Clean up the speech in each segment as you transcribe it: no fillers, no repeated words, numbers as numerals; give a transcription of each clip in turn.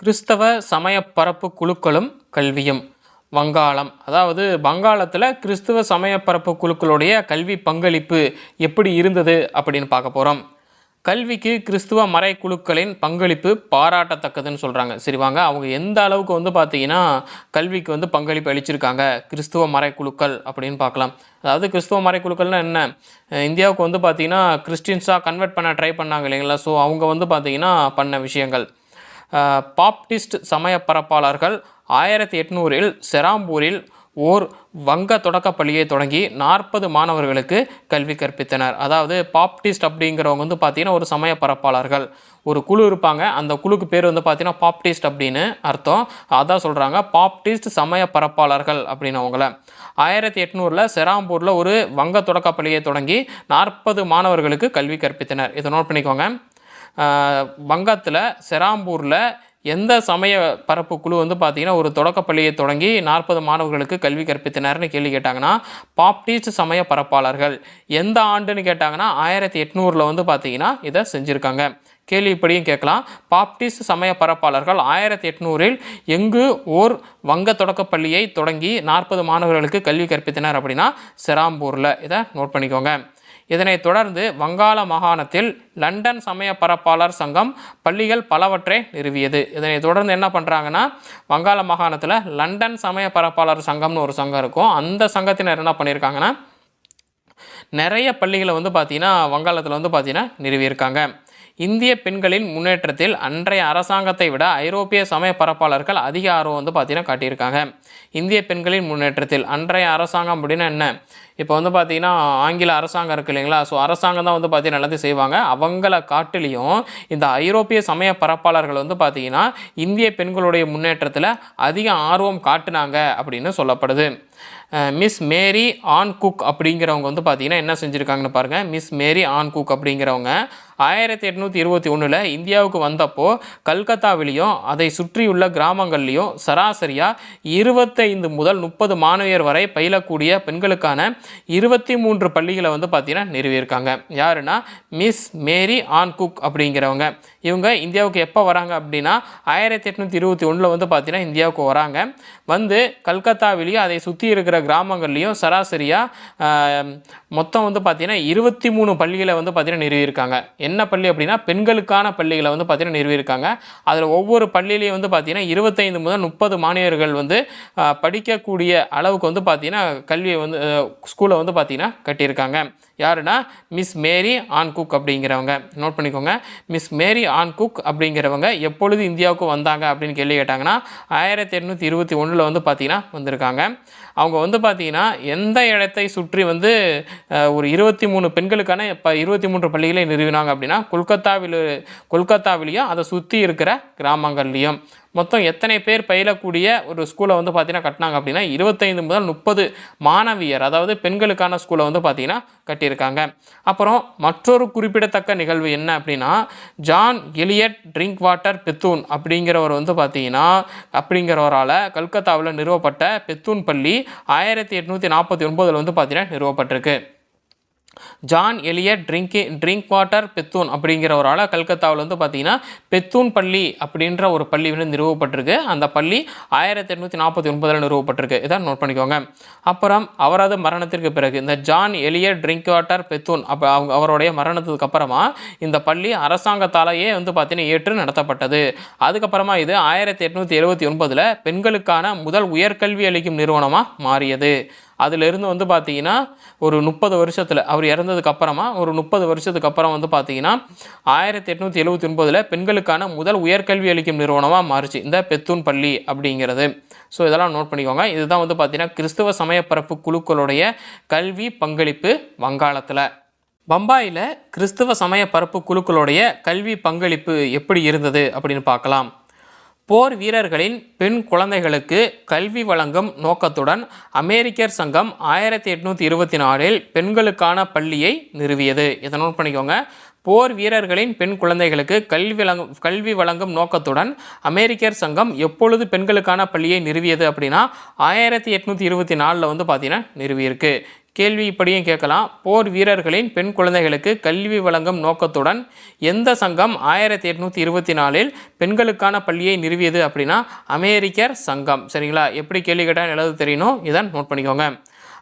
கிறிஸ்தவ சமய பரப்பு குழுக்களும் கல்வியும். வங்காளம், அதாவது வங்காளத்தில் கிறிஸ்தவ சமய பரப்பு குழுக்களுடைய கல்வி பங்களிப்பு எப்படி இருந்தது அப்படின்னு பார்க்க போகிறோம். கல்விக்கு கிறிஸ்துவ மறை குழுக்களின் பங்களிப்பு பாராட்டத்தக்கதுன்னு சொல்கிறாங்க. சரி வாங்க, அவங்க எந்த அளவுக்கு பார்த்தீங்கன்னா கல்விக்கு பங்களிப்பு அளிச்சிருக்காங்க கிறிஸ்துவ மறை குழுக்கள் அப்படின்னு பார்க்கலாம். அதாவது கிறிஸ்துவ மறை குழுக்கள்னால் என்ன, இந்தியாவுக்கு பார்த்தீங்கன்னா கிறிஸ்டின்ஸாக கன்வெர்ட் பண்ண ட்ரை பண்ணாங்க இல்லைங்களா. ஸோ அவங்க பார்த்தீங்கன்னா பண்ண விஷயங்கள். பாப்டிஸ்ட் சமய பரப்பாளர்கள் 1800 செராம்பூரில் ஓர் வங்க தொடக்க பள்ளியை தொடங்கி 40 மாணவர்களுக்கு கல்வி கற்பித்தனர். அதாவது பாப்டிஸ்ட் அப்படிங்கிறவங்க பார்த்தீங்கன்னா ஒரு சமய பரப்பாளர்கள், ஒரு குழு இருப்பாங்க. அந்த குழுக்கு பேர் பார்த்தீங்கன்னா பாப்டிஸ்ட் அப்படின்னு அர்த்தம். அதான் சொல்கிறாங்க பாப்டிஸ்ட் சமய பரப்பாளர்கள் அப்படின்னு. அவங்கள 1800 செராம்பூரில் ஒரு வங்க தொடக்க பள்ளியை தொடங்கி 40 மாணவர்களுக்கு கல்வி கற்பித்தனர். இதை நோட் பண்ணிக்கோங்க. வங்கத்தில் செராம்பூரில் எந்த சமய பரப்பு குழு பார்த்தீங்கன்னா ஒரு தொடக்கப்பள்ளியை தொடங்கி 40 மாணவர்களுக்கு கல்வி கற்பித்தனர்னு கேள்வி கேட்டாங்கன்னா பாப்டிஸ்ட் சமய பரப்பாளர்கள். எந்த ஆண்டுன்னு கேட்டாங்கன்னா 1800 பார்த்தீங்கன்னா இதை செஞ்சுருக்காங்க. கேள்வி இப்படியும் கேட்கலாம். பாப்டிஸ்ட் சமய பரப்பாளர்கள் 1800 எங்கு ஓர் வங்க தொடக்கப்பள்ளியை தொடங்கி 40 மாணவர்களுக்கு கல்வி கற்பித்தனர் அப்படின்னா செராம்பூரில். இதை நோட் பண்ணிக்கோங்க. இதனைத் தொடர்ந்து வங்காள மாகாணத்தில் லண்டன் சமய பரப்பாளர் சங்கம் பள்ளிகள் பலவற்றை நிறுவியது. இதனைத் தொடர்ந்து என்ன பண்ணுறாங்கன்னா வங்காள மாகாணத்தில் லண்டன் சமய பரப்பாளர் சங்கம்னு ஒரு சங்கம் இருக்கும். அந்த சங்கத்தினர் என்ன பண்ணியிருக்காங்கன்னா நிறைய பள்ளிகளை பார்த்தீங்கன்னா வங்காளத்தில் பார்த்தீங்கன்னா நிறுவியிருக்காங்க. இந்திய பெண்களின் முன்னேற்றத்தில் அன்றைய அரசாங்கத்தை விட ஐரோப்பிய சமய பரப்பாளர்கள் அதிக ஆர்வம் பார்த்தீங்கன்னா காட்டியிருக்காங்க. இந்திய பெண்களின் முன்னேற்றத்தில் அன்றைய அரசாங்கம் அப்படின்னா என்ன, இப்போ பார்த்தீங்கன்னா ஆங்கில அரசாங்கம் இருக்குது இல்லைங்களா. ஸோ அரசாங்கம் தான் பார்த்தீங்கன்னா எல்லாத்தையும் செய்வாங்க. அவங்கள காட்டிலையும் இந்த ஐரோப்பிய சமய பரப்பாளர்கள் பார்த்தீங்கன்னா இந்திய பெண்களுடைய முன்னேற்றத்தில் அதிக ஆர்வம் காட்டினாங்க அப்படின்னு சொல்லப்படுது. மிஸ் மேரி ஆன் குக் அப்படிங்கிறவங்க பார்த்தீங்கன்னா என்ன செஞ்சுருக்காங்கன்னு பாருங்கள். மிஸ் மேரி ஆன் குக் அப்படிங்கிறவங்க 1821 இந்தியாவுக்கு வந்தப்போ கல்கத்தாவிலையும் அதை சுற்றியுள்ள கிராமங்கள்லையும் சராசரியாக 25 முதல் 30 மாணவியர் வரை பயிலக்கூடிய பெண்களுக்கான 23 பள்ளிகளை பார்த்தீங்கன்னா நிறுவியிருக்காங்க. யாருன்னா மிஸ் மேரி ஆன் குக் அப்படிங்கிறவங்க. இவங்க இந்தியாவுக்கு எப்போ வராங்க அப்படின்னா 1821 பார்த்தீங்கன்னா இந்தியாவுக்கு வராங்க. கல்கத்தாவிலையும் அதை சுற்றி இருக்கிற கிராமங்கள்லையும் சராசரியாக மொத்தம் பார்த்தீங்கன்னா 23 பள்ளிகளை பார்த்தீங்கன்னா நிறுவியிருக்காங்க. என்ன பள்ளி அப்படின்னா பெண்களுக்கான பள்ளிகளை பார்த்தீங்கன்னா நிறுவியிருக்காங்க. அதில் ஒவ்வொரு பள்ளியிலையும் பார்த்தீங்கன்னா 25 முதல் 30 மாணவியர்கள் படிக்கக்கூடிய அளவுக்கு பார்த்தீங்கன்னா கல்வியை ஸ்கூலை பார்த்தீங்கன்னா கட்டியிருக்காங்க. யாருன்னா மிஸ் மேரி ஆன் குக் அப்படிங்கிறவங்க. நோட் பண்ணிக்கோங்க. மிஸ் மேரி ஆன் குக் அப்படிங்கிறவங்க எப்பொழுது இந்தியாவுக்கு வந்தாங்க அப்படின்னு கேள்வி கேட்டாங்கன்னா 1821 பார்த்தீங்கன்னா வந்திருக்காங்க. அவங்க பார்த்தீங்கன்னா எந்த இடத்தை சுற்றி ஒரு 23 பெண்களுக்கான 23 பள்ளிகளை நிறுவினாங்க அப்படின்னா கொல்கத்தாவிலையும் அதை சுற்றி இருக்கிற கிராமங்கள்லையும். மொத்தம் எத்தனை பேர் பயிலக்கூடிய ஒரு ஸ்கூலை பார்த்தீங்கன்னா கட்டினாங்க அப்படின்னா 25 முதல் 30 மாணவியர், அதாவது பெண்களுக்கான ஸ்கூலை பார்த்தீங்கன்னா கட்டியிருக்காங்க. அப்புறம் மற்றொரு குறிப்பிடத்தக்க நிகழ்வு என்ன அப்படின்னா ஜான் எலியட் ட்ரிங்க் வாட்டர் பெத்தூன் அப்படிங்கிறவர் அப்படிங்கிறவரால் கல்கத்தாவில் நிறுவப்பட்ட பெத்தூன் பள்ளி 1849 பார்த்தீங்கன்னா நிறுவப்பட்டிருக்கு. ஜான் எலியட் ட்ரிங்க் வாட்டர் பெத்தூன் அப்படிங்கிறவரால் கல்கத்தாவில் பார்த்தீங்கன்னா பெத்தூன் பள்ளி அப்படின்ற ஒரு பள்ளி நிறுவப்பட்டிருக்கு. அந்த பள்ளி 1849 நிறுவப்பட்டிருக்கு. இதை நோட் பண்ணிக்கோங்க. அப்புறம் அவரது மரணத்திற்கு பிறகு இந்த ஜான் எலியட் ட்ரிங்க் வாட்டர் பெத்தூன் அவருடைய மரணத்துக்கு அப்புறமா இந்த பள்ளி அரசாங்கத்தாலேயே பார்த்தீங்கன்னா ஏற்று நடத்தப்பட்டது. அதுக்கப்புறமா இது 1879 பெண்களுக்கான முதல் உயர்கல்வி அளிக்கும் நிறுவனமாக மாறியது. அதிலிருந்து பார்த்தீங்கன்னா ஒரு 30 வருஷத்தில் அவர் இறந்ததுக்கு அப்புறமா ஒரு 30 வருஷத்துக்கு அப்புறம் பார்த்தீங்கன்னா 1879 பெண்களுக்கான முதல் உயர்கல்வி அளிக்கும் நிறுவனமாக மாறிச்சு இந்த பெத்தூன் பள்ளி அப்படிங்கிறது. ஸோ இதெல்லாம் நோட் பண்ணிக்கோங்க. இதுதான் பார்த்தீங்கன்னா கிறிஸ்தவ சமயப்பரப்பு குழுக்களுடைய கல்வி பங்களிப்பு வங்காளத்தில். பம்பாயில் கிறிஸ்தவ சமயப்பரப்பு குழுக்களுடைய கல்வி பங்களிப்பு எப்படி இருந்தது அப்படின்னு பார்க்கலாம். போர் வீரர்களின் பெண் குழந்தைகளுக்கு கல்வி வழங்கும் நோக்கத்துடன் அமெரிக்கர் சங்கம் 1824 பெண்களுக்கான பள்ளியை நிறுவியது. இதை நோட் பண்ணிக்கோங்க. போர் வீரர்களின் பெண் குழந்தைகளுக்கு கல்வி வழங்கும் நோக்கத்துடன் அமெரிக்கர் சங்கம் எப்பொழுது பெண்களுக்கான பள்ளியை நிறுவியது அப்படின்னா 1824 பார்த்தீங்கன்னா நிறுவியிருக்கு. கேள்வி இப்படியும் கேட்கலாம். போர் வீரர்களின் பெண் குழந்தைகளுக்கு கல்வி வழங்கும் நோக்கத்துடன் எந்த சங்கம் 1824இல் பெண்களுக்கான பள்ளியை நிறுவியது அப்படின்னா அமெரிக்கர் சங்கம். சரிங்களா? எப்படி கேள்வி கேட்டால் எழுத தெரியணும், இதை நோட் பண்ணிக்கோங்க.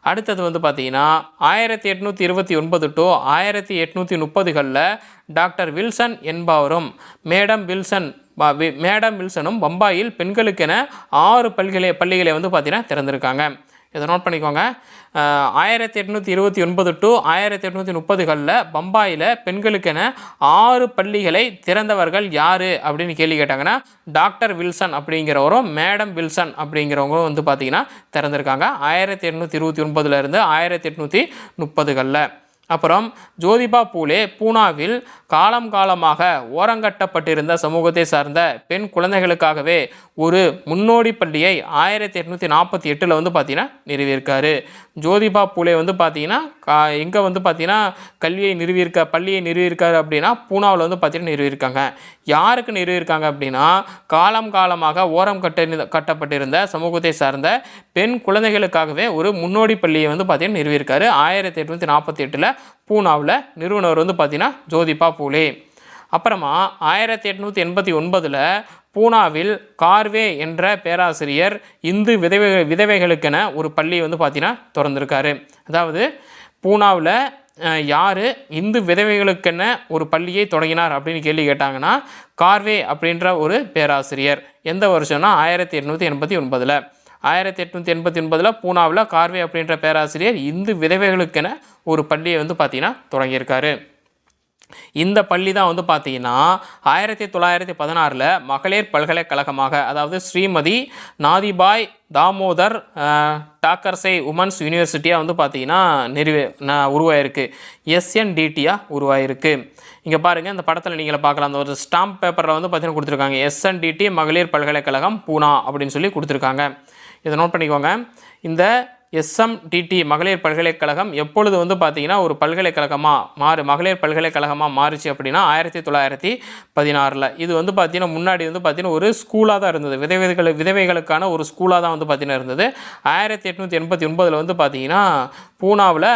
அடுத்தது வந்து பார்த்தீங்கன்னா 1829 டு 1830களில் டாக்டர் வில்சன் என்பவரும் மேடம் வில்சனும் பம்பாயில் பெண்களுக்கென 6 பள்ளிகளை வந்து பார்த்தீங்கன்னா திறந்திருக்காங்க. இதை நோட் பண்ணிக்கோங்க. 1829 டு 1830களில் பம்பாயில் பெண்களுக்கென 6 பள்ளிகளை திறந்தவர்கள் யார் அப்படின்னு கேள்வி கேட்டாங்கன்னா டாக்டர் வில்சன் அப்படிங்கிறவரும் மேடம் வில்சன் அப்படிங்கிறவங்களும் வந்து பார்த்திங்கன்னா திறந்திருக்காங்க 1829 1830களில். அப்புறம் ஜோதிபா பூலே பூனாவில் காலமாக ஓரங்கட்டப்பட்டிருந்த சமூகத்தை சார்ந்த பெண் குழந்தைகளுக்காகவே ஒரு முன்னோடி பள்ளியை 1848 வந்து பார்த்தீங்கன்னா நிறுவியிருக்காரு. ஜோதிபா பூலே வந்து பார்த்தீங்கன்னா எங்கே வந்து பார்த்தீங்கன்னா பள்ளியை நிறுவியிருக்காரு அப்படின்னா பூனாவில் வந்து பார்த்தீங்கன்னா நிறுவியிருக்காங்க. யாருக்கு நிறுவியிருக்காங்க அப்படின்னா காலமாக கட்டப்பட்டிருந்த சமூகத்தை சார்ந்த பெண் குழந்தைகளுக்காகவே ஒரு முன்னோடி பள்ளியை வந்து பார்த்தீங்கன்னா நிறுவியிருக்காரு 1848 பூனாவில். நிறுவனர் வந்து பார்த்தீங்கன்னா ஜோதிபா பூலே. அப்புறமா 1889 பூனாவில் கார்வே என்ற பேராசிரியர் இந்து விதவைகளுக்கென ஒரு பள்ளி வந்து பார்த்தீங்கன்னா திறந்திருக்காரு. அதாவது பூனாவில் யார் இந்து விதவைகளுக்கென ஒரு பள்ளியை தொடங்கினார் அப்படின்னு கேள்வி கேட்டாங்கன்னா கார்வே அப்படின்ற ஒரு பேராசிரியர். எந்த வருஷம்னா 1889. 1889 பூனாவில் கார்வே அப்படின்ற பேராசிரியர் இந்து விதவைகளுக்கென ஒரு பள்ளியை வந்து பார்த்தீங்கன்னா தொடங்கியிருக்காரு. இந்த பள்ளி தான் வந்து பார்த்தீங்கன்னா 1916 மகளிர் பல்கலைக்கழகமாக, அதாவது ஸ்ரீமதி நாதிபாய் தாமோதர் டாக்கர்சே உமன்ஸ் யூனிவர்சிட்டியாக வந்து பார்த்தீங்கன்னா உருவாயிருக்கு. SNDTயாக உருவாயிருக்கு. இங்கே பாருங்கள், இந்த படத்தில் நீங்கள் பார்க்கலாம். அந்த ஒரு ஸ்டாம்ப் பேப்பரில் வந்து பார்த்தீங்கன்னா கொடுத்துருக்காங்க SNDT மகளிர் பல்கலைக்கழகம் பூனா அப்படின்னு சொல்லி கொடுத்துருக்காங்க. இதை நோட் பண்ணிக்கோங்க. இந்த SMDT மகளிர் பல்கலைக்கழகம் எப்பொழுது வந்து பார்த்தீங்கன்னா ஒரு மகளிர் பல்கலைக்கழகமாக மாறிச்சு அப்படின்னா 1916. இது வந்து பார்த்தீங்கன்னா முன்னாடி வந்து பார்த்தீங்கன்னா ஒரு ஸ்கூலாக தான் இருந்தது. விதவைகளுக்கான ஒரு ஸ்கூலாக தான் வந்து பார்த்தீங்கன்னா இருந்தது. 1889 வந்து பார்த்தீங்கன்னா பூனாவில்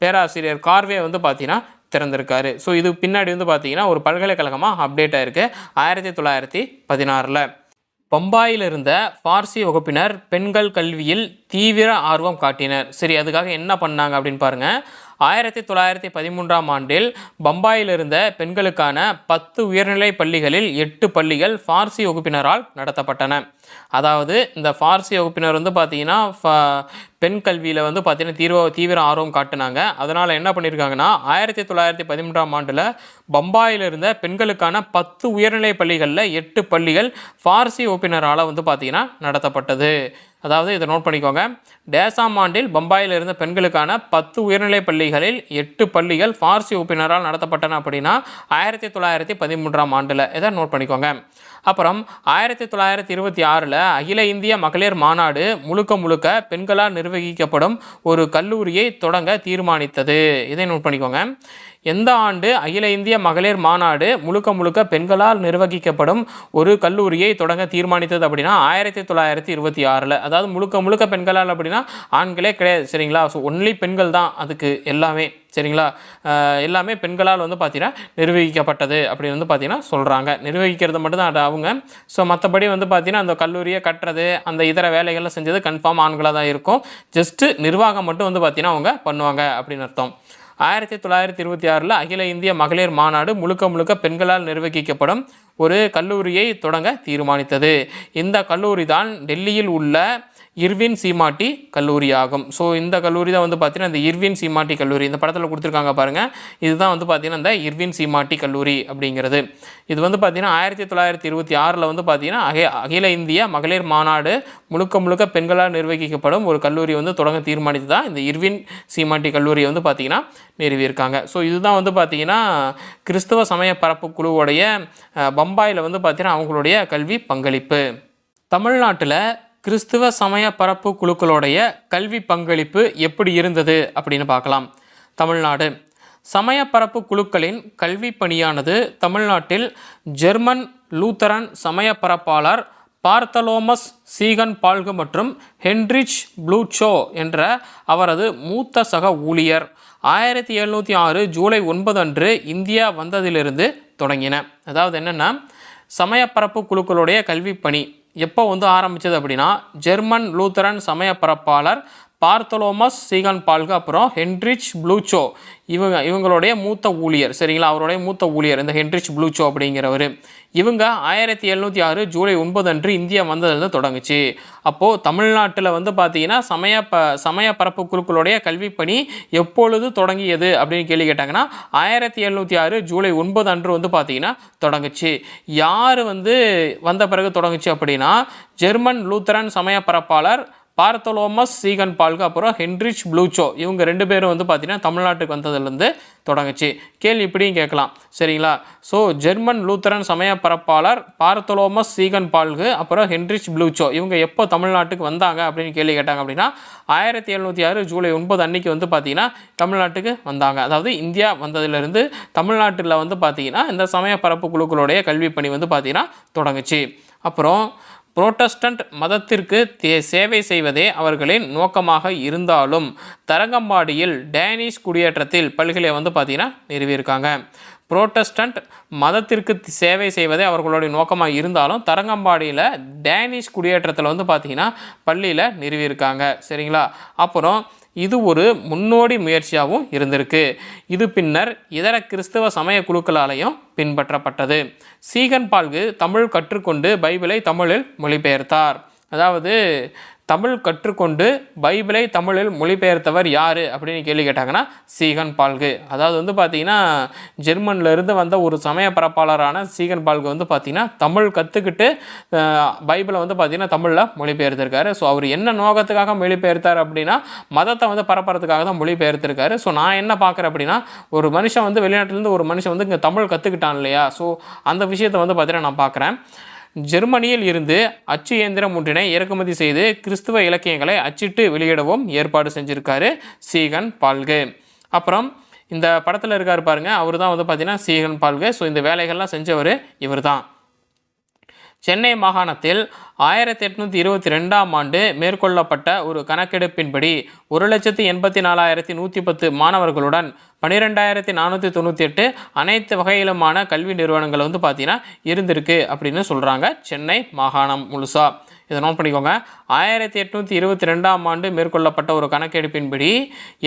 பேராசிரியர் கார்வே வந்து பார்த்தீங்கன்னா திறந்திருக்காரு. ஸோ இது பின்னாடி வந்து பார்த்தீங்கன்னா ஒரு பல்கலைக்கழகமாக அப்டேட் ஆகிருக்கு 1916. பம்பாயில் இருந்த பார்சி வகுப்பினர் பெண்கள் கல்வியில் தீவிர ஆர்வம் காட்டினர். சரி, அதுக்காக என்ன பண்ணாங்க அப்படின்னு பாருங்கள். 1913 பம்பாயில் இருந்த பெண்களுக்கான 10 உயர்நிலை பள்ளிகளில் 8 பள்ளிகள் பார்சி வகுப்பினரால் நடத்தப்பட்டன. அதாவது இந்த பார்சி வகுப்பினர் வந்து பார்த்தீங்கன்னா பெண் கல்வியில் வந்து பார்த்தீங்கன்னா தீவிர ஆர்வம் காட்டினாங்க. அதனால் என்ன பண்ணியிருக்காங்கன்னா 1913 பம்பாயில் இருந்த பெண்களுக்கான 10 உயர்நிலை பள்ளிகளில் 8 பள்ளிகள் பார்சி வகுப்பினரால் வந்து பார்த்தீங்கன்னா நடத்தப்பட்டது. அதாவது இதை நோட் பண்ணிக்கோங்க. டேசாம் ஆண்டில் பம்பாயில் இருந்த பெண்களுக்கான 10 உயர்நிலை பள்ளிகளில் 8 பள்ளிகள் பார்சி வகுப்பினரால் நடத்தப்பட்டன அப்படின்னா 1913 இதை நோட் பண்ணிக்கோங்க. அப்புறம் 1926 அகில இந்திய மகளிர் மாநாடு முழுக்க பெண்களால் நிர்வகிக்கப்படும் ஒரு கல்லூரியை தொடங்க தீர்மானித்தது. இதை நோட் பண்ணிக்கோங்க. எந்த ஆண்டு அகில இந்திய மகளிர் மாநாடு முழுக்க பெண்களால் நிர்வகிக்கப்படும் ஒரு கல்லூரியை தொடங்க தீர்மானித்தது அப்படின்னா 1926. அதாவது முழுக்க பெண்களால் அப்படின்னா ஆண்களே கிடையாது. சரிங்களா? ஸோ ஒன்லி பெண்கள் தான் அதுக்கு எல்லாமே. சரிங்களா? எல்லாமே பெண்களால் வந்து பார்த்தீங்கன்னா நிர்வகிக்கப்பட்டது அப்படின்னு வந்து பார்த்தீங்கன்னா சொல்கிறாங்க. நிர்வகிக்கிறது மட்டும்தான் அது அவங்க. ஸோ மற்றபடி வந்து பார்த்தீங்கன்னா அந்த கல்லூரியை கட்டுறது அந்த இதர வேலைகள்லாம் செஞ்சது கன்ஃபார்ம் ஆண்களாக தான் இருக்கும். ஜஸ்ட்டு நிர்வாகம் மட்டும் வந்து பார்த்தீங்கன்னா அவங்க பண்ணுவாங்க அப்படின்னு அர்த்தம். 1926 அகில இந்திய மகளிர் மாநாடு முழுக்க பெண்களால் நிர்வகிக்கப்படும் ஒரு கல்லூரியை தொடங்க தீர்மானித்தது. இந்த கல்லூரி தான் டெல்லியில் உள்ள இர்வின் சீமாட்டி கல்லூரி ஆகும். ஸோ இந்த கல்லூரி தான் வந்து பார்த்தீங்கன்னா இந்த இர்வின் சீமாட்டி கல்லூரி. இந்த படத்தில் கொடுத்துருக்காங்க பாருங்கள். இதுதான் வந்து பார்த்தீங்கன்னா இந்த இர்வின் சீமாட்டி கல்லூரி அப்படிங்கிறது. இது வந்து பார்த்தீங்கன்னா 1926 வந்து பார்த்தீங்கன்னா அகில இந்திய மகளிர் மாநாடு முழுக்க பெண்களால் நிர்வகிக்கப்படும் ஒரு கல்லூரி வந்து தொடங்க தீர்மானித்து தான் இந்த இர்வின் சீமாட்டி கல்லூரியை வந்து பார்த்தீங்கன்னா நிறுவியிருக்காங்க. ஸோ இதுதான் வந்து பார்த்தீங்கன்னா கிறிஸ்தவ சமய பரப்பு குழுவுடைய பம்பாயில் வந்து பார்த்தீங்கன்னா அவங்களுடைய கல்வி பங்களிப்பு. தமிழ்நாட்டில் கிறிஸ்துவ சமய பரப்பு குழுக்களுடைய கல்வி பங்களிப்பு எப்படி இருந்தது அப்படின்னு பார்க்கலாம். தமிழ்நாடு சமய பரப்பு குழுக்களின் கல்வி பணியானது தமிழ்நாட்டில் ஜெர்மன் லூத்தரன் சமய பரப்பாளர் பார்த்தலோமஸ் சீகன் பால்கு மற்றும் ஹென்ரிச் ப்ளூச்சோ என்ற அவரது மூத்த சக ஊழியர் 1706 ஜூலை 9 அன்று இந்தியா வந்ததிலிருந்து தொடங்கின. அதாவது என்னென்னா, சமயப்பரப்பு குழுக்களுடைய கல்வி பணி எப்போ ஆரம்பித்தது அப்படின்னா, ஜெர்மன் லூத்தரன் சமயப்பரப்பாளர் பார்த்தலோமஸ் சீகன் பால்கு அப்புறம் ஹென்ரிச் ப்ளூச்சோ இவங்களுடைய மூத்த ஊழியர், சரிங்களா, அவருடைய மூத்த ஊழியர் இந்த ஹென்ரிச் ப்ளூச்சோ அப்படிங்கிறவர். இவங்க 1706 ஜூலை 9 அன்று இந்தியா வந்ததுலேருந்து தொடங்குச்சு. அப்போது தமிழ்நாட்டில் பார்த்தீங்கன்னா சமயப்பரப்பு குழுக்களுடைய கல்வி பணி எப்பொழுது தொடங்கியது அப்படின்னு கேள்வி கேட்டாங்கன்னா 1706 ஜூலை 9 அன்று பார்த்தீங்கன்னா தொடங்குச்சு. யார் வந்த பிறகு தொடங்குச்சு அப்படின்னா, ஜெர்மன் லூத்தரன் சமயப்பரப்பாளர் பார்த்தலோமஸ் சீகன் பால்கு அப்புறம் ஹென்ரிச் ப்ளூச்சோ இவங்க 2 பேரும் பார்த்தீங்கன்னா தமிழ்நாட்டுக்கு வந்ததுலேருந்து தொடங்குச்சு. கேள்வி இப்படியும் கேட்கலாம், சரிங்களா. ஸோ ஜெர்மன் லூத்தரன் சமயப்பரப்பாளர் பார்த்தலோமஸ் சீகன் பால்கு அப்புறம் ஹென்ரிச் ப்ளூச்சோ இவங்க எப்போ தமிழ்நாட்டுக்கு வந்தாங்க அப்படின்னு கேள்வி கேட்டாங்க அப்படின்னா 1706 ஜூலை 9 அன்னைக்கு பார்த்தீங்கன்னா தமிழ்நாட்டுக்கு வந்தாங்க. அதாவது இந்தியா வந்ததிலிருந்து தமிழ்நாட்டில் பார்த்தீங்கன்னா இந்த சமயப்பரப்பு குழுக்களுடைய கல்வி பணி பார்த்தீங்கன்னா தொடங்குச்சு. அப்புறம் புரோட்டஸ்டன்ட் மதத்திற்கு சேவை செய்வதே அவர்களின் நோக்கமாக இருந்தாலும் தரங்கம்பாடியில் டேனிஷ் குடியேற்றத்தில் பள்ளிகளை பார்த்தீங்கன்னா நிறுவியிருக்காங்க. புரோட்டஸ்டன்ட் மதத்திற்கு சேவை செய்வதே அவர்களுடைய நோக்கமாக இருந்தாலும் தரங்கம்பாடியில் டேனிஷ் குடியேற்றத்தில் பார்த்தீங்கன்னா பள்ளியில் நிறுவியிருக்காங்க, சரிங்களா. அப்புறம் இது ஒரு முன்னோடி முயற்சியாகவும் இருந்திருக்கு. இது பின்னர் இதர கிறிஸ்தவ சமய குழுக்களாலையும் பின்பற்றப்பட்டது. சீகன் பால்கு தமிழ் கற்றுக்கொண்டு பைபிளை தமிழில் மொழிபெயர்த்தார். அதாவது தமிழ் கற்றுக்கொண்டு பைபிளை தமிழில் மொழிபெயர்த்தவர் யார் அப்படின்னு கேள்வி கேட்டாங்கன்னா சீகன் பால்கு. அதாவது பார்த்தீங்கன்னா ஜெர்மனிலிருந்து வந்த ஒரு சமய பரப்பாளரான சீகன் பால்கு பார்த்தீங்கன்னா தமிழ் கற்றுக்கிட்டு பைபிளை பார்த்தீங்கன்னா தமிழில் மொழிபெயர்த்திருக்காரு. ஸோ அவர் என்ன நோக்கத்துக்காக மொழிபெயர்த்தார் அப்படின்னா மதத்தை பரப்புறதுக்காக தான் மொழிபெயர்த்திருக்காரு. ஸோ நான் என்ன பார்க்குறேன் அப்படின்னா, ஒரு மனுஷன் வெளிநாட்டிலேருந்து ஒரு மனுஷன் இங்கே தமிழ் கற்றுக்கிட்டான் இல்லையா, ஸோ அந்த விஷயத்தை பார்த்தீங்கன்னா நான் பார்க்குறேன். ஜெர்மனியில் இருந்து அச்சு இயந்திரம் ஒன்றினை இறக்குமதி செய்து கிறிஸ்துவ இலக்கியங்களை அச்சிட்டு வெளியிடவும் ஏற்பாடு செஞ்சுருக்காரு சீகன் பால்கு. அப்புறம் இந்த படத்தில் இருக்கார் பாருங்க, அவர் தான் பார்த்தீங்கன்னா சீகன் பால்கு. ஸோ இந்த வேலைகள்லாம் செஞ்சவர் இவர் தான். சென்னை மாகாணத்தில் 1822ஆம் ஆண்டு மேற்கொள்ளப்பட்ட ஒரு கணக்கெடுப்பின்படி 1,84,110 மாணவர்களுடன் 12,498 அனைத்து வகையிலுமான கல்வி நிறுவனங்கள் பார்த்தீங்கன்னா இருந்திருக்கு அப்படின்னு சொல்கிறாங்க சென்னை மாகாணம் முழுசா. இதை நோட் பண்ணிக்கோங்க. 1822ஆம் ஆண்டு மேற்கொள்ளப்பட்ட ஒரு கணக்கெடுப்பின்படி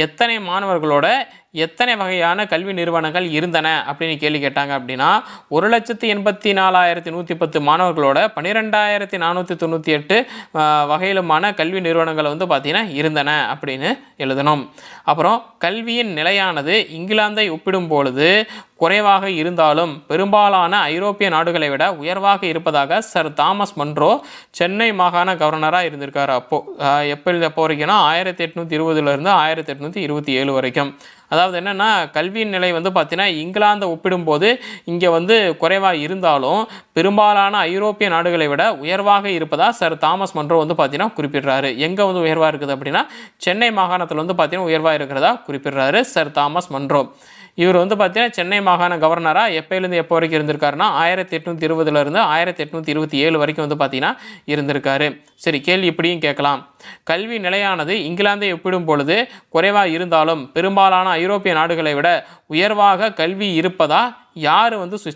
எத்தனை மாணவர்களோட எத்தனை வகையான கல்வி நிறுவனங்கள் இருந்தன அப்படின்னு கேள்வி கேட்டாங்க அப்படின்னா 1,84,110 மாணவர்களோட 12,498 வகையிலுமான கல்வி நிறுவனங்கள் பார்த்தீங்கன்னா இருந்தன அப்படின்னு எழுதணும். அப்புறம் கல்வியின் நிலையானது இங்கிலாந்தை ஒப்பிடும் பொழுது குறைவாக இருந்தாலும் பெரும்பாலான ஐரோப்பிய நாடுகளை விட உயர்வாக இருப்பதாக சர் தாமஸ் மன்றோ சென்னை மாகாண கவர்னராக இருந்திருக்காரு. எப்போ வரைக்கும்னா 1820 1827 வரைக்கும். அதாவது என்னென்னா, கல்வியின் நிலை பார்த்தீங்கன்னா இங்கிலாந்தை ஒப்பிடும்போது இங்கே குறைவாக இருந்தாலும் பெரும்பாலான ஐரோப்பிய நாடுகளை விட உயர்வாக இருப்பதா சர் தாமஸ் மன்றோ பார்த்தீங்கன்னா குறிப்பிடுறாரு. எங்கே உயர்வாக இருக்குது அப்படின்னா சென்னை மாகாணத்தில் பார்த்தீங்கன்னா உயர்வாக இருக்கிறதா குறிப்பிடுறாரு சர் தாமஸ் மன்றோ. இவர் பார்த்தீங்கன்னா சென்னை மாகாண கவர்னராக எப்போலேருந்து எப்போ வரைக்கும் இருந்திருக்காருன்னா 1820 1827 வரைக்கும் பார்த்தீங்கன்னா இருந்திருக்காரு. சரி, கேள்வி இப்படியும் கேட்கலாம். கல்வி நிலையானது இங்கிலாந்தை ஒப்பிடும் பொழுது குறைவாக இருந்தாலும் பெரும்பாலான ஐரோப்பிய நாடுகளை விட உயர்வாக கல்வி இருப்பதா யார்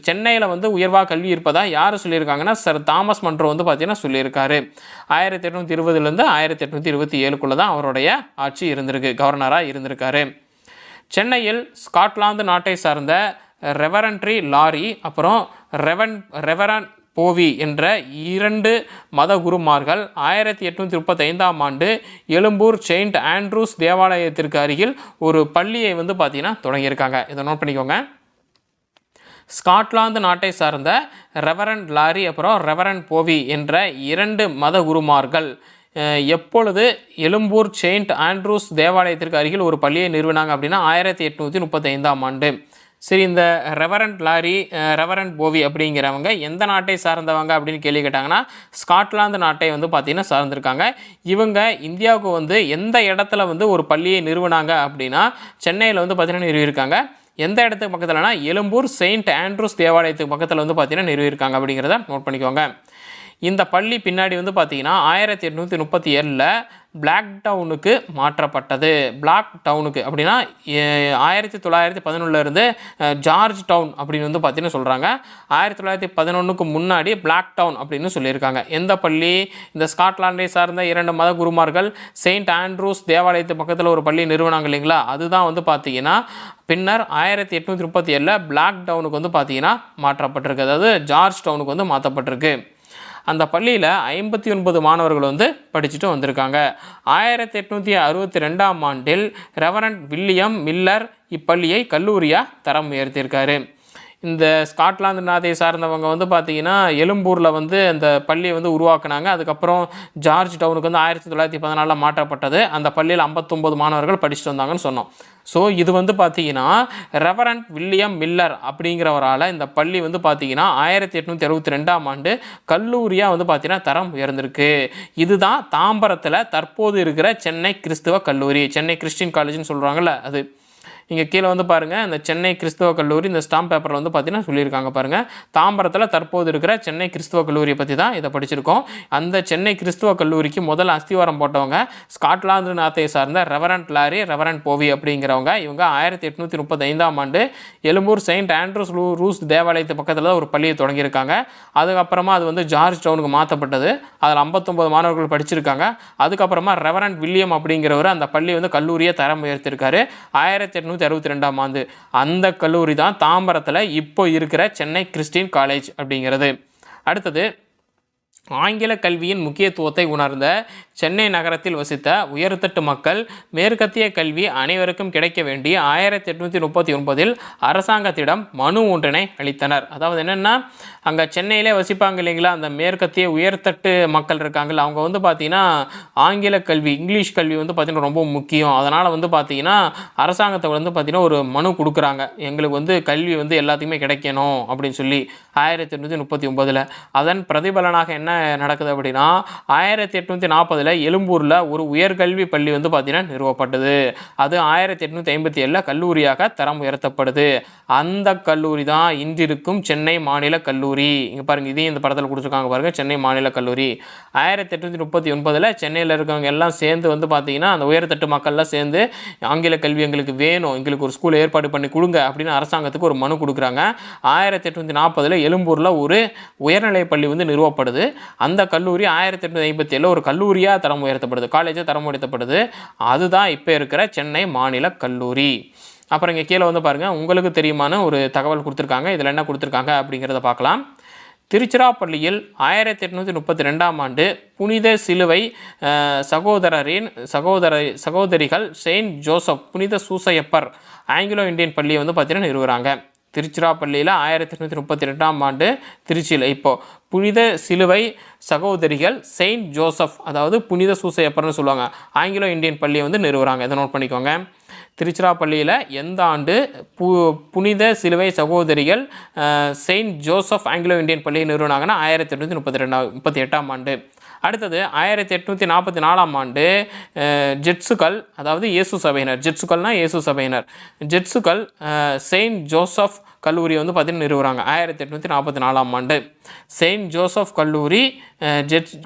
சென்னையில் உயர்வாக கல்வி இருப்பதா யார் சொல்லியிருக்காங்கன்னா சர் தாமஸ் மன்றோ பார்த்தீங்கன்னா சொல்லியிருக்காரு. 1820 1827 தான் அவருடைய ஆட்சி இருந்திருக்கு, கவர்னராக இருந்திருக்காரு. சென்னையில் ஸ்காட்லாந்து நாட்டை சார்ந்த ரெவரண்ட்ரி லாரி அப்புறம் ரெவரண்ட் போவி என்ற 2 மத குருமார்கள் 1835ஆம் ஆண்டு எழும்பூர் செயின்ட் ஆண்ட்ரூஸ் தேவாலயத்திற்கு அருகில் ஒரு பள்ளியை பார்த்தீங்கன்னா தொடங்கியிருக்காங்க. இதை நோட் பண்ணிக்கோங்க. ஸ்காட்லாந்து நாட்டை சார்ந்த ரெவரண்ட் லாரி அப்புறம் ரெவரண்ட் போவி என்ற 2 மத குருமார்கள் எப்பொழுது எழும்பூர் செயின்ட் ஆண்ட்ரூஸ் தேவாலயத்திற்கு அருகில் ஒரு பள்ளியை நிறுவினாங்க அப்படின்னா 1835ஆம் ஆண்டு. சரி, இந்த ரெவரண்ட் லாரி ரெவரண்ட் போவி அப்படிங்கிறவங்க எந்த நாட்டை சார்ந்தவங்க அப்படின்னு கேள்வி கேட்டாங்கன்னா ஸ்காட்லாந்து நாட்டை பார்த்தீங்கன்னா சார்ந்திருக்காங்க. இவங்க இந்தியாவுக்கு எந்த இடத்துல ஒரு பள்ளியை நிறுவினாங்க அப்படின்னா சென்னையில் பார்த்தீங்கன்னா நிறுவியிருக்காங்க. எந்த இடத்துக்கு பக்கத்தில்னா எழும்பூர் செயின்ட் ஆண்ட்ரூஸ் தேவாலயத்துக்கு பக்கத்தில் பார்த்தீங்கன்னா நிறுவியிருக்காங்க அப்படிங்கிறத நோட் பண்ணிக்கோங்க. இந்த பள்ளி பின்னாடி வந்து பார்த்திங்கன்னா 1837 பிளாக் டவுனுக்கு மாற்றப்பட்டது. பிளாக் டவுனுக்கு அப்படின்னா 1911 ஜார்ஜ் டவுன் அப்படின்னு வந்து பார்த்தீங்கன்னா சொல்கிறாங்க. 1911க்கு முன்னாடி பிளாக் டவுன் அப்படின்னு சொல்லியிருக்காங்க. எந்த பள்ளி? இந்த ஸ்காட்லாண்டை சார்ந்த 2 மத குருமார்கள் செயின்ட் ஆண்ட்ரூஸ் தேவாலயத்து பக்கத்தில் ஒரு பள்ளி நிறுவனாங்க இல்லைங்களா, அதுதான் வந்து பார்த்தீங்கன்னா பின்னர் 1837 பிளாக் டவுனுக்கு வந்து பார்த்தீங்கன்னா மாற்றப்பட்டிருக்கு. அதாவது ஜார்ஜ் டவுனுக்கு வந்து மாற்றப்பட்டிருக்கு. அந்த பள்ளியில் 59 மாணவர்கள் வந்து படிச்சுட்டு வந்திருக்காங்க. 1862ஆம் ஆண்டில் ரெவரண்ட் வில்லியம் மில்லர் இப்பள்ளியை கல்லூரியாக தரம் உயர்த்தியிருக்காரு. இந்த ஸ்காட்லாந்து நாட்டை சார்ந்தவங்க வந்து பார்த்திங்கன்னா எழும்பூரில் வந்து அந்த பள்ளியை வந்து உருவாக்குனாங்க. அதுக்கப்புறம் ஜார்ஜ் டவுனுக்கு வந்து 1914 மாற்றப்பட்டது. அந்த பள்ளியில் 59 மாணவர்கள் படிச்சுட்டு வந்தாங்கன்னு சொன்னோம். ஸோ இது வந்து பார்த்திங்கன்னா ரெவரண்ட் வில்லியம் மில்லர் அப்படிங்கிறவரால் இந்த பள்ளி வந்து பார்த்திங்கன்னா 1862ஆம் ஆண்டு கல்லூரியாக வந்து பார்த்திங்கன்னா தரம் உயர்ந்திருக்கு. இதுதான் தாம்பரத்தில் தற்போது இருக்கிற சென்னை கிறிஸ்துவ கல்லூரி, சென்னை கிறிஸ்டின் காலேஜ்னு சொல்கிறாங்கல்ல அது. இங்கே கீழே வந்து பாருங்கள், இந்த சென்னை கிறிஸ்துவ கல்லூரி இந்த ஸ்டாம்ப் பேப்பரில் வந்து பார்த்தீங்கன்னா சொல்லியிருக்காங்க பாருங்கள். தாம்பரத்தில் தற்போது இருக்கிற சென்னை கிறிஸ்துவ கல்லூரியை பற்றி தான் இதை படிச்சிருக்கோம். அந்த சென்னை கிறிஸ்துவ கல்லூரிக்கு முதல் அஸ்திவாரம் போட்டவங்க ஸ்காட்லாந்து நாட்டை சார்ந்த ரெவரண்ட் லாரி, ரெவரண்ட் போவி அப்படிங்கிறவங்க. இவங்க 1835ஆம் ஆண்டு எழும்பூர் செயின்ட் ஆண்ட்ரூஸ் ரூஸ் தேவாலயத்து பக்கத்தில் ஒரு பள்ளியை தொடங்கியிருக்காங்க. அதுக்கப்புறமா அது வந்து ஜார்ஜ் டவுனுக்கு மாற்றப்பட்டது. அதில் 59 மாணவர்கள் படிச்சிருக்காங்க. அதுக்கப்புறமா ரெவரண்ட் வில்லியம் அப்படிங்கிறவர் அந்த பள்ளி வந்து கல்லூரியை தரம் உயர்த்திருக்காரு 1862ஆம் ஆண்டு. அந்த கல்லூரி தான் தாம்பரத்தில் இப்போ இருக்கிற சென்னை கிறிஸ்டின் காலேஜ் அப்படிங்கிறது. அடுத்தது, ஆங்கில கல்வியின் முக்கியத்துவத்தை உணர்ந்த சென்னை நகரத்தில் வசித்த உயர்தட்டு மக்கள் மேற்கத்திய கல்வி அனைவருக்கும் கிடைக்க வேண்டி 1839 அரசாங்கத்திடம் மனு ஒன்றினை அளித்தனர். அதாவது என்னென்னா, அங்கே சென்னையிலே வசிப்பாங்க இல்லைங்களா, அந்த மேற்கத்திய உயர்தட்டு மக்கள் இருக்காங்களா, அவங்க வந்து பார்த்திங்கன்னா ஆங்கில கல்வி, இங்கிலீஷ் கல்வி வந்து பார்த்திங்கன்னா ரொம்ப முக்கியம். அதனால் வந்து பார்த்திங்கன்னா அரசாங்கத்தை வந்து பார்த்திங்கன்னா ஒரு மனு கொடுக்குறாங்க, எங்களுக்கு வந்து கல்வி வந்து எல்லாத்துக்குமே கிடைக்கணும் அப்படின்னு சொல்லி 1839. அதன் பிரதிபலனாக என்ன நடக்குது அப்படின்னா 1840 எழும்பூரில் ஒரு உயர்கல்வி பள்ளி வந்து பார்த்தீங்கன்னா நிறுவப்பட்டது. அது 1857 கல்லூரியாக தரம் உயர்த்தப்படுது. அந்த கல்லூரி தான் இன்றிருக்கும் சென்னை மாநில கல்லூரி. இங்கே பாருங்கள், இதையும் இந்த படத்தில் கொடுத்துருக்காங்க பாருங்கள், சென்னை மாநில கல்லூரி. 1839 சென்னையில் இருக்கவங்க எல்லாம் சேர்ந்து வந்து பார்த்தீங்கன்னா அந்த உயர்தட்டு மக்கள்லாம் சேர்ந்து ஆங்கில கல்வி எங்களுக்கு வேணும், எங்களுக்கு ஒரு ஸ்கூல் ஏற்பாடு பண்ணி கொடுங்க அப்படின்னு அரசாங்கத்துக்கு ஒரு மனு கொடுக்குறாங்க. 1840 எழும்பூரில் ஒரு உயர்நிலை பள்ளி வந்து நிறுவப்படுது. அந்த கல்லூரி 1857 ஒரு கல்லூரியாக தரம் உயர்த்தப்படுது, காலேஜாக தரம் உயர்த்தப்படுது. அதுதான் இப்போ இருக்கிற சென்னை மாநில கல்லூரி. அப்புறம் இங்கே கீழே வந்து பாருங்கள், உங்களுக்கு தெரியுமான ஒரு தகவல் கொடுத்துருக்காங்க. இதில் என்ன கொடுத்துருக்காங்க அப்படிங்கிறத பார்க்கலாம். திருச்சிராப்பள்ளியில் 1832ஆம் ஆண்டு புனித சிலுவை சகோதரிகள் செயின்ட் ஜோசப் புனித சூசையப்பர் ஆங்கிலோ இந்தியன் பள்ளியை வந்து பார்த்தீங்கன்னா நிறுவுறாங்க. திருச்சிராப்பள்ளியில் 1832ஆம் ஆண்டு திருச்சியில் இப்போது புனித சிலுவை சகோதரிகள் செயின்ட் ஜோசப், அதாவது புனித சூசையப்பர்னு சொல்லுவாங்க, ஆங்கிலோ இந்தியன் பள்ளியை வந்து நிறுவுறாங்க. இதை நோட் பண்ணிக்கோங்க. திருச்சிராப்பள்ளியில் எந்த ஆண்டு புனித சிலுவை சகோதரிகள் செயின்ட் ஜோசப் ஆங்கிலோ இந்தியன் பள்ளியை நிறுவனாங்கன்னா 1838ஆம் ஆண்டு. அடுத்தது 1844ஆம் ஆண்டு ஜெட்ஸுக்கள், அதாவது இயேசு சபையினர், ஜெட்ஸுக்கள்னா இயேசு சபையினர், ஜெட்ஸுக்கள் செயின்ட் ஜோசப் கல்லூரியை வந்து பார்த்தீங்கன்னா நிறுவுறாங்க 1844ஆம் ஆண்டு. செயின்ட் ஜோசப்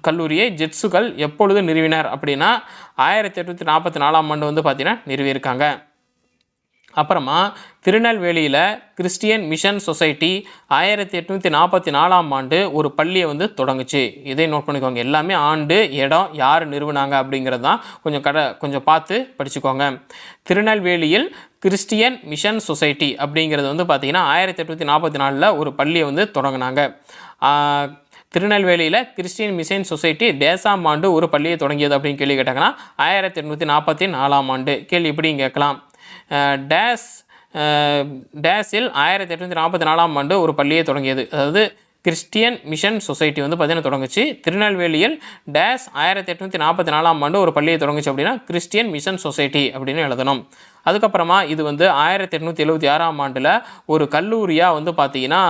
கல்லூரியை ஜெட்ஸுக்கள் எப்பொழுது நிறுவினர் அப்படின்னா 1844ஆம் ஆண்டு வந்து பார்த்தீங்கன்னா நிறுவியிருக்காங்க. அப்புறமா திருநெல்வேலியில் கிறிஸ்டியன் மிஷன் சொசைட்டி 1844ஆம் ஆண்டு ஒரு பள்ளியை வந்து தொடங்குச்சு. இதை நோட் பண்ணிக்கோங்க. எல்லாமே ஆண்டு, இடம், யார் நிறுவனாங்க அப்படிங்கிறது தான் கொஞ்சம் பார்த்து படிச்சுக்கோங்க. திருநெல்வேலியில் கிறிஸ்டியன் மிஷன் சொசைட்டி அப்படிங்கிறது வந்து பார்த்திங்கன்னா 1844 ஒரு பள்ளியை வந்து தொடங்கினாங்க. திருநெல்வேலியில் கிறிஸ்டியன் மிஷன் சொசைட்டி டேசாம் ஆண்டு ஒரு பள்ளியை தொடங்கியது அப்படின்னு கேள்வி கேட்டாங்கன்னா 1844ஆம் ஆண்டு. கேள்வி இப்படியும் கேட்கலாம். டேஸில் 1844ஆம் ஆண்டு ஒரு பள்ளியை தொடங்கியது. அதாவது கிறிஸ்டியன் மிஷன் சொசைட்டி வந்து பார்த்தீங்கன்னா தொடங்குச்சு. திருநெல்வேலியில் டேஸ் 1844ஆம் ஆண்டு ஒரு பள்ளியை தொடங்குச்சு அப்படின்னா கிறிஸ்டியன் மிஷன் சொசைட்டி அப்படின்னு எழுதணும். அதுக்கப்புறமா இது வந்து 1876ஆம் ஆண்டில் ஒரு கல்லூரியாக வந்து பார்த்திங்கன்னா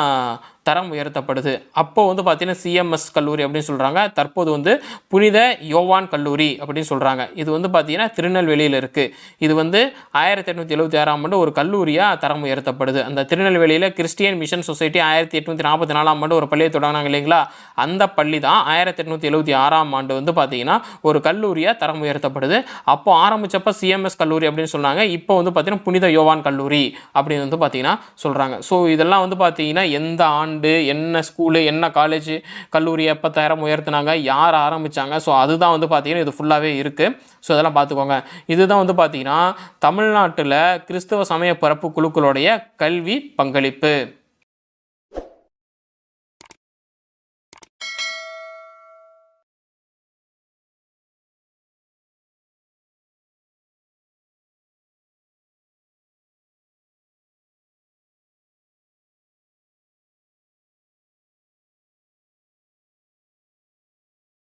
தரம் உயர்த்தப்படுது. அப்போ வந்து பார்த்தீங்கன்னா சிஎம்எஸ் கல்லூரி அப்படின்னு சொல்கிறாங்க. தற்போது வந்து புனித யோவான் கல்லூரி அப்படின்னு சொல்கிறாங்க. இது வந்து பார்த்தீங்கன்னா திருநெல்வேலியில் இருக்குது. இது வந்து 1876ஆம் ஆண்டு ஒரு கல்லூரியாக தரம் உயர்த்தப்படுது. அந்த திருநெல்வேலியில் கிறிஸ்டியன் மிஷன் சொசைட்டி 1844ஆம் ஆண்டு ஒரு பள்ளியை தொடங்கினாங்க இல்லைங்களா, அந்த பள்ளி தான் 1876ஆம் ஆண்டு வந்து பார்த்தீங்கன்னா ஒரு கல்லூரியாக தரம் உயர்த்தப்படுது. அப்போ ஆரம்பித்தப்போ சிஎம்எஸ் கல்லூரி அப்படின்னு சொன்னாங்க. இப்போ வந்து பார்த்தீங்கன்னா புனித யோவான் கல்லூரி அப்படின்னு வந்து பார்த்தீங்கன்னா சொல்கிறாங்க. ஸோ இதெல்லாம் வந்து பார்த்தீங்கன்னா எந்த ஆண்டு, என்ன ஸ்கூலு, என்ன காலேஜ், கல்லூரி எப்போ தரம் உயர்த்தினாங்க, யார் ஆரம்பித்தாங்க, ஸோ அதுதான் வந்து பார்த்தீங்கன்னா இது ஃபுல்லாகவே இருக்குது. ஸோ அதெல்லாம் பார்த்துக்கோங்க. இதுதான் வந்து பார்த்தீங்கன்னா தமிழ்நாட்டில் கிறிஸ்தவ சமய பரப்பு குழுக்களுடைய கல்வி பங்களிப்பு.